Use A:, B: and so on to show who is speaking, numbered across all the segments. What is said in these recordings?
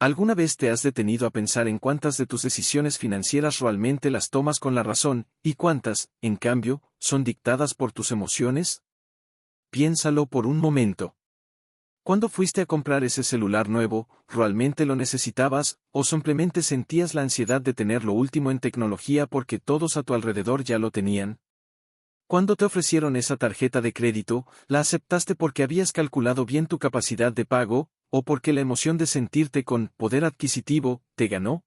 A: ¿Alguna vez te has detenido a pensar en cuántas de tus decisiones financieras realmente las tomas con la razón, y cuántas, en cambio, son dictadas por tus emociones? Piénsalo por un momento. ¿Cuándo fuiste a comprar ese celular nuevo, realmente lo necesitabas, o simplemente sentías la ansiedad de tener lo último en tecnología porque todos a tu alrededor ya lo tenían? ¿Cuándo te ofrecieron esa tarjeta de crédito, la aceptaste porque habías calculado bien tu capacidad de pago, o porque la emoción de sentirte con poder adquisitivo te ganó?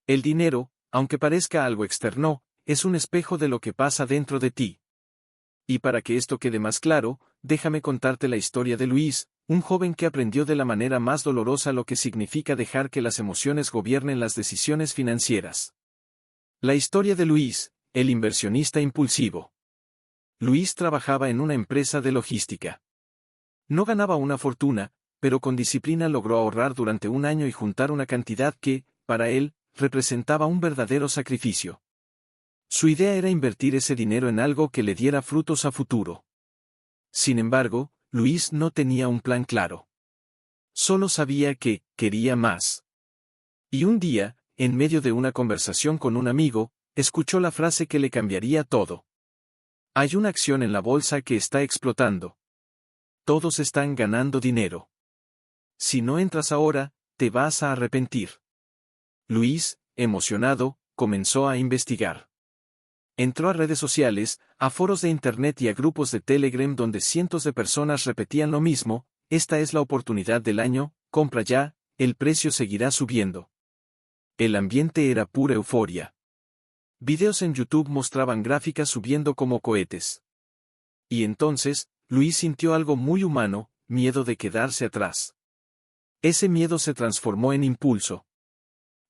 A: El dinero, aunque parezca algo externo, es un espejo de lo que pasa dentro de ti. Y para que esto quede más claro, déjame contarte la historia de Luis, un joven que aprendió de la manera más dolorosa lo que significa dejar que las emociones gobiernen las decisiones financieras. La historia de Luis, el inversionista impulsivo. Luis trabajaba en una empresa de logística. No ganaba una fortuna, pero con disciplina logró ahorrar durante un año y juntar una cantidad que, para él, representaba un verdadero sacrificio. Su idea era invertir ese dinero en algo que le diera frutos a futuro. Sin embargo, Luis no tenía un plan claro. Solo sabía que quería más. Y un día, en medio de una conversación con un amigo, escuchó la frase que le cambiaría todo. Hay una acción en la bolsa que está explotando. Todos están ganando dinero. Si no entras ahora, te vas a arrepentir. Luis, emocionado, comenzó a investigar. Entró a redes sociales, a foros de internet y a grupos de Telegram donde cientos de personas repetían lo mismo: esta es la oportunidad del año, compra ya, el precio seguirá subiendo. El ambiente era pura euforia. Videos en YouTube mostraban gráficas subiendo como cohetes. Y entonces, Luis sintió algo muy humano, miedo de quedarse atrás. Ese miedo se transformó en impulso.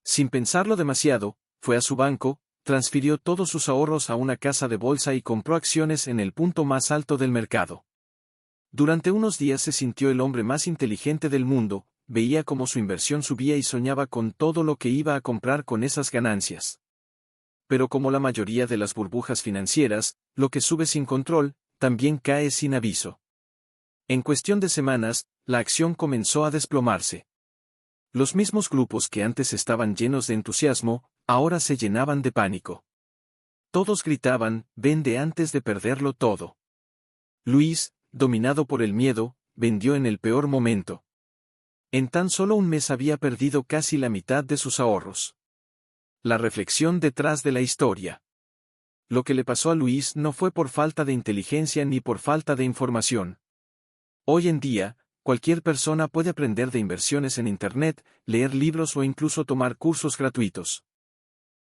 A: Sin pensarlo demasiado, fue a su banco, transfirió todos sus ahorros a una casa de bolsa y compró acciones en el punto más alto del mercado. Durante unos días se sintió el hombre más inteligente del mundo, veía cómo su inversión subía y soñaba con todo lo que iba a comprar con esas ganancias. Pero como la mayoría de las burbujas financieras, lo que sube sin control, también cae sin aviso. En cuestión de semanas, la acción comenzó a desplomarse. Los mismos grupos que antes estaban llenos de entusiasmo, ahora se llenaban de pánico. Todos gritaban: vende antes de perderlo todo. Luis, dominado por el miedo, vendió en el peor momento. En tan solo un mes había perdido casi la mitad de sus ahorros. La reflexión detrás de la historia. Lo que le pasó a Luis no fue por falta de inteligencia ni por falta de información. Hoy en día, cualquier persona puede aprender de inversiones en Internet, leer libros o incluso tomar cursos gratuitos.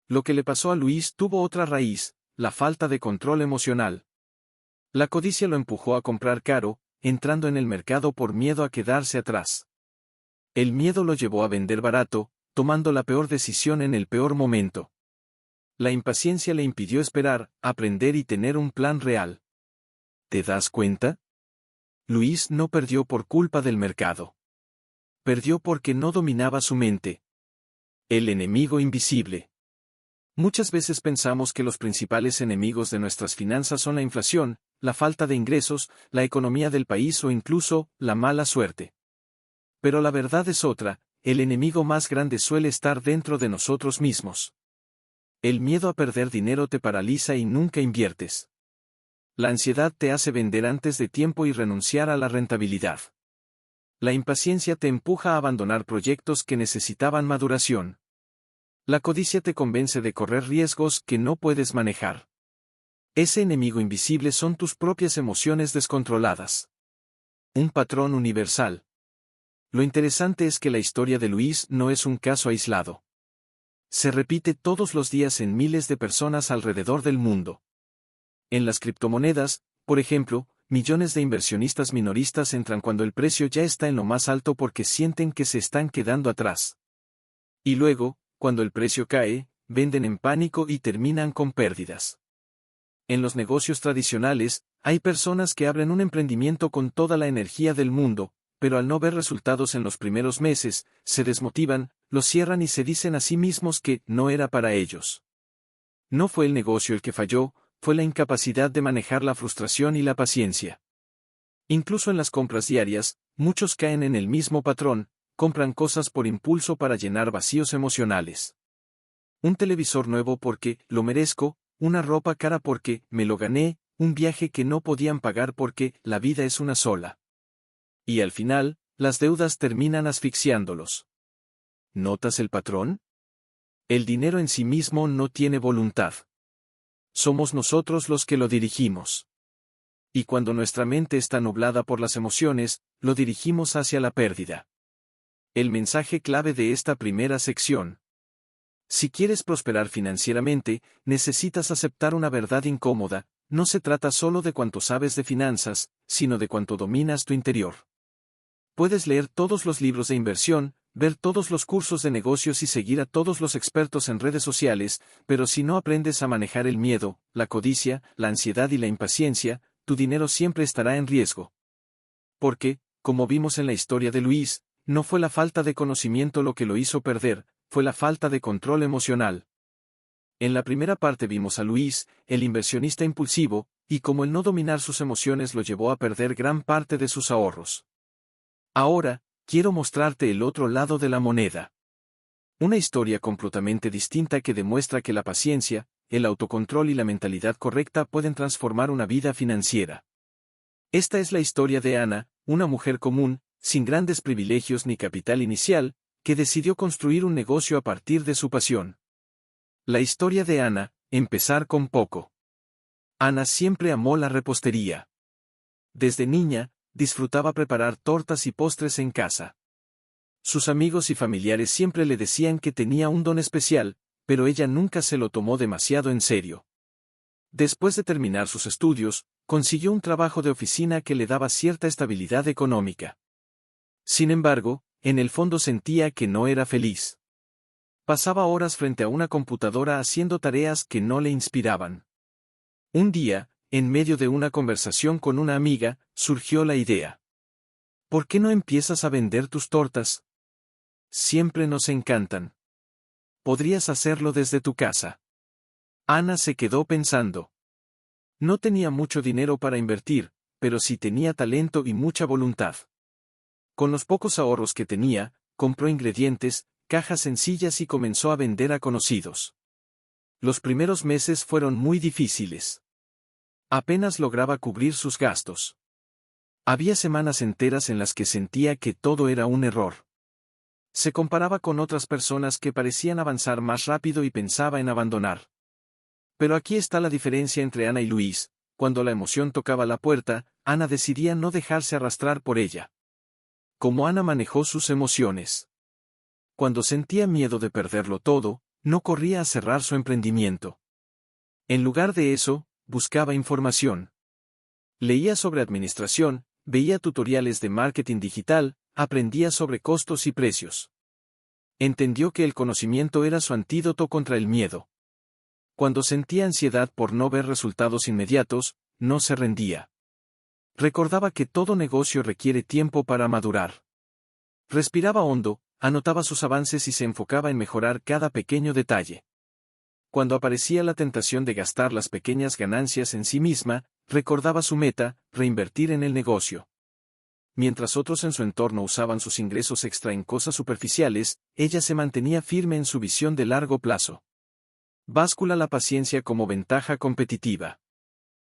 A: Lo que le pasó a Luis tuvo otra raíz: la falta de control emocional. La codicia lo empujó a comprar caro, entrando en el mercado por miedo a quedarse atrás. El miedo lo llevó a vender barato, tomando la peor decisión en el peor momento. La impaciencia le impidió esperar, aprender y tener un plan real. ¿Te das cuenta? Luis no perdió por culpa del mercado. Perdió porque no dominaba su mente. El enemigo invisible. Muchas veces pensamos que los principales enemigos de nuestras finanzas son la inflación, la falta de ingresos, la economía del país o incluso la mala suerte. Pero la verdad es otra: el enemigo más grande suele estar dentro de nosotros mismos. El miedo a perder dinero te paraliza y nunca inviertes. La ansiedad te hace vender antes de tiempo y renunciar a la rentabilidad. La impaciencia te empuja a abandonar proyectos que necesitaban maduración. La codicia te convence de correr riesgos que no puedes manejar. Ese enemigo invisible son tus propias emociones descontroladas. Un patrón universal. Lo interesante es que la historia de Luis no es un caso aislado. Se repite todos los días en miles de personas alrededor del mundo. En las criptomonedas, por ejemplo, millones de inversionistas minoristas entran cuando el precio ya está en lo más alto porque sienten que se están quedando atrás. Y luego, cuando el precio cae, venden en pánico y terminan con pérdidas. En los negocios tradicionales, hay personas que abren un emprendimiento con toda la energía del mundo, pero al no ver resultados en los primeros meses, se desmotivan, lo cierran y se dicen a sí mismos que no era para ellos. No fue el negocio el que falló, fue la incapacidad de manejar la frustración y la paciencia. Incluso en las compras diarias, muchos caen en el mismo patrón: compran cosas por impulso para llenar vacíos emocionales. Un televisor nuevo porque lo merezco, una ropa cara porque me lo gané, un viaje que no podían pagar porque la vida es una sola. Y al final, las deudas terminan asfixiándolos. ¿Notas el patrón? El dinero en sí mismo no tiene voluntad. Somos nosotros los que lo dirigimos. Y cuando nuestra mente está nublada por las emociones, lo dirigimos hacia la pérdida. El mensaje clave de esta primera sección. Si quieres prosperar financieramente, necesitas aceptar una verdad incómoda: no se trata solo de cuánto sabes de finanzas, sino de cuánto dominas tu interior. Puedes leer todos los libros de inversión, ver todos los cursos de negocios y seguir a todos los expertos en redes sociales, pero si no aprendes a manejar el miedo, la codicia, la ansiedad y la impaciencia, tu dinero siempre estará en riesgo. Porque, como vimos en la historia de Luis, no fue la falta de conocimiento lo que lo hizo perder, fue la falta de control emocional. En la primera parte vimos a Luis, el inversionista impulsivo, y cómo el no dominar sus emociones lo llevó a perder gran parte de sus ahorros. Ahora, quiero mostrarte el otro lado de la moneda. Una historia completamente distinta que demuestra que la paciencia, el autocontrol y la mentalidad correcta pueden transformar una vida financiera. Esta es la historia de Ana, una mujer común, sin grandes privilegios ni capital inicial, que decidió construir un negocio a partir de su pasión. La historia de Ana: empezar con poco. Ana siempre amó la repostería. Desde niña, disfrutaba preparar tortas y postres en casa. Sus amigos y familiares siempre le decían que tenía un don especial, pero ella nunca se lo tomó demasiado en serio. Después de terminar sus estudios, consiguió un trabajo de oficina que le daba cierta estabilidad económica. Sin embargo, en el fondo sentía que no era feliz. Pasaba horas frente a una computadora haciendo tareas que no le inspiraban. Un día, en medio de una conversación con una amiga, surgió la idea. ¿Por qué no empiezas a vender tus tortas? Siempre nos encantan. Podrías hacerlo desde tu casa. Ana se quedó pensando. No tenía mucho dinero para invertir, pero sí tenía talento y mucha voluntad. Con los pocos ahorros que tenía, compró ingredientes, cajas sencillas y comenzó a vender a conocidos. Los primeros meses fueron muy difíciles. Apenas lograba cubrir sus gastos. Había semanas enteras en las que sentía que todo era un error. Se comparaba con otras personas que parecían avanzar más rápido y pensaba en abandonar. Pero aquí está la diferencia entre Ana y Luis: cuando la emoción tocaba la puerta, Ana decidía no dejarse arrastrar por ella. Como Ana manejó sus emociones. Cuando sentía miedo de perderlo todo, no corría a cerrar su emprendimiento. En lugar de eso, buscaba información. Leía sobre administración, veía tutoriales de marketing digital, aprendía sobre costos y precios. Entendió que el conocimiento era su antídoto contra el miedo. Cuando sentía ansiedad por no ver resultados inmediatos, no se rendía. Recordaba que todo negocio requiere tiempo para madurar. Respiraba hondo, anotaba sus avances y se enfocaba en mejorar cada pequeño detalle. Cuando aparecía la tentación de gastar las pequeñas ganancias en sí misma, recordaba su meta: reinvertir en el negocio. Mientras otros en su entorno usaban sus ingresos extra en cosas superficiales, ella se mantenía firme en su visión de largo plazo. Báscula la paciencia como ventaja competitiva.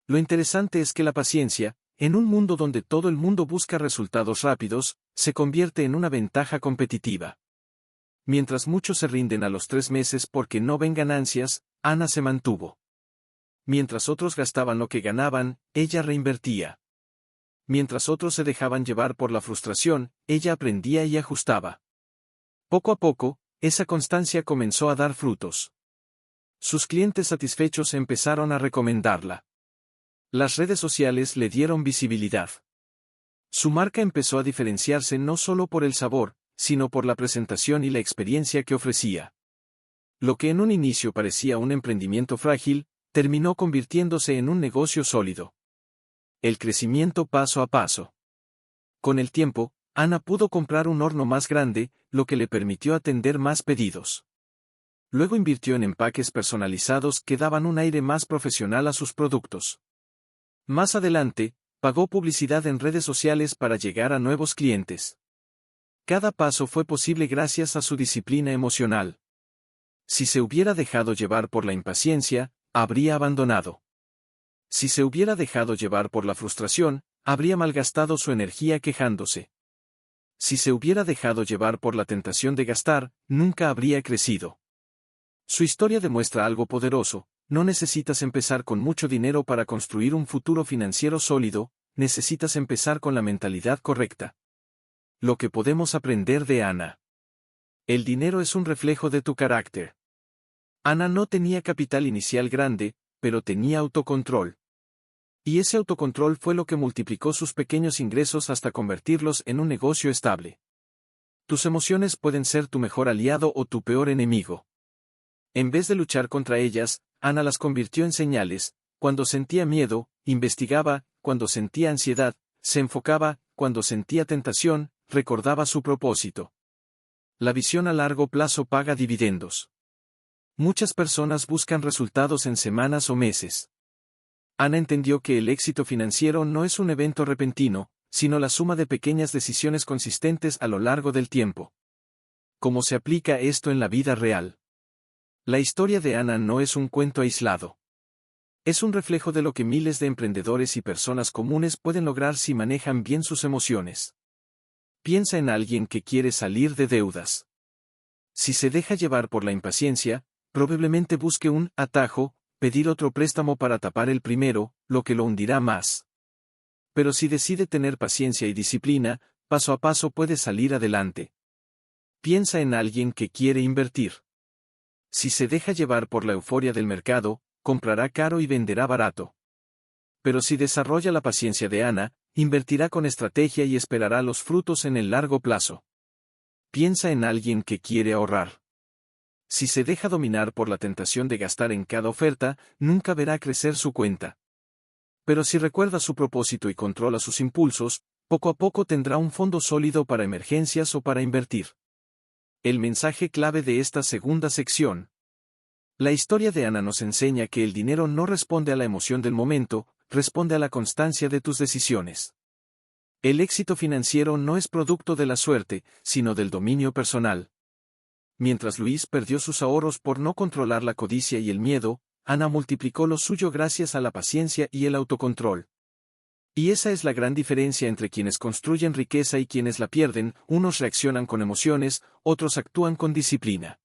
A: Lo interesante es que la paciencia, en un mundo donde todo el mundo busca resultados rápidos, se convierte en una ventaja competitiva. Mientras muchos se rinden a los 3 meses porque no ven ganancias, Ana se mantuvo. Mientras otros gastaban lo que ganaban, ella reinvertía. Mientras otros se dejaban llevar por la frustración, ella aprendía y ajustaba. Poco a poco, esa constancia comenzó a dar frutos. Sus clientes satisfechos empezaron a recomendarla. Las redes sociales le dieron visibilidad. Su marca empezó a diferenciarse no solo por el sabor, sino por la presentación y la experiencia que ofrecía. Lo que en un inicio parecía un emprendimiento frágil, terminó convirtiéndose en un negocio sólido. El crecimiento paso a paso. Con el tiempo, Ana pudo comprar un horno más grande, lo que le permitió atender más pedidos. Luego invirtió en empaques personalizados que daban un aire más profesional a sus productos. Más adelante, pagó publicidad en redes sociales para llegar a nuevos clientes. Cada paso fue posible gracias a su disciplina emocional. Si se hubiera dejado llevar por la impaciencia, habría abandonado. Si se hubiera dejado llevar por la frustración, habría malgastado su energía quejándose. Si se hubiera dejado llevar por la tentación de gastar, nunca habría crecido. Su historia demuestra algo poderoso: no necesitas empezar con mucho dinero para construir un futuro financiero sólido, necesitas empezar con la mentalidad correcta. Lo que podemos aprender de Ana. El dinero es un reflejo de tu carácter. Ana no tenía capital inicial grande, pero tenía autocontrol. Y ese autocontrol fue lo que multiplicó sus pequeños ingresos hasta convertirlos en un negocio estable. Tus emociones pueden ser tu mejor aliado o tu peor enemigo. En vez de luchar contra ellas, Ana las convirtió en señales. Cuando sentía miedo, investigaba; cuando sentía ansiedad, se enfocaba; cuando sentía tentación, recordaba su propósito. La visión a largo plazo paga dividendos. Muchas personas buscan resultados en semanas o meses. Ana entendió que el éxito financiero no es un evento repentino, sino la suma de pequeñas decisiones consistentes a lo largo del tiempo. ¿Cómo se aplica esto en la vida real? La historia de Ana no es un cuento aislado. Es un reflejo de lo que miles de emprendedores y personas comunes pueden lograr si manejan bien sus emociones. Piensa en alguien que quiere salir de deudas. Si se deja llevar por la impaciencia, probablemente busque un atajo, pedir otro préstamo para tapar el primero, lo que lo hundirá más. Pero si decide tener paciencia y disciplina, paso a paso puede salir adelante. Piensa en alguien que quiere invertir. Si se deja llevar por la euforia del mercado, comprará caro y venderá barato. Pero si desarrolla la paciencia de Ana, invertirá con estrategia y esperará los frutos en el largo plazo. Piensa en alguien que quiere ahorrar. Si se deja dominar por la tentación de gastar en cada oferta, nunca verá crecer su cuenta. Pero si recuerda su propósito y controla sus impulsos, poco a poco tendrá un fondo sólido para emergencias o para invertir. El mensaje clave de esta segunda sección. La historia de Ana nos enseña que el dinero no responde a la emoción del momento, responde a la constancia de tus decisiones. El éxito financiero no es producto de la suerte, sino del dominio personal. Mientras Luis perdió sus ahorros por no controlar la codicia y el miedo, Ana multiplicó lo suyo gracias a la paciencia y el autocontrol. Y esa es la gran diferencia entre quienes construyen riqueza y quienes la pierden: unos reaccionan con emociones, otros actúan con disciplina.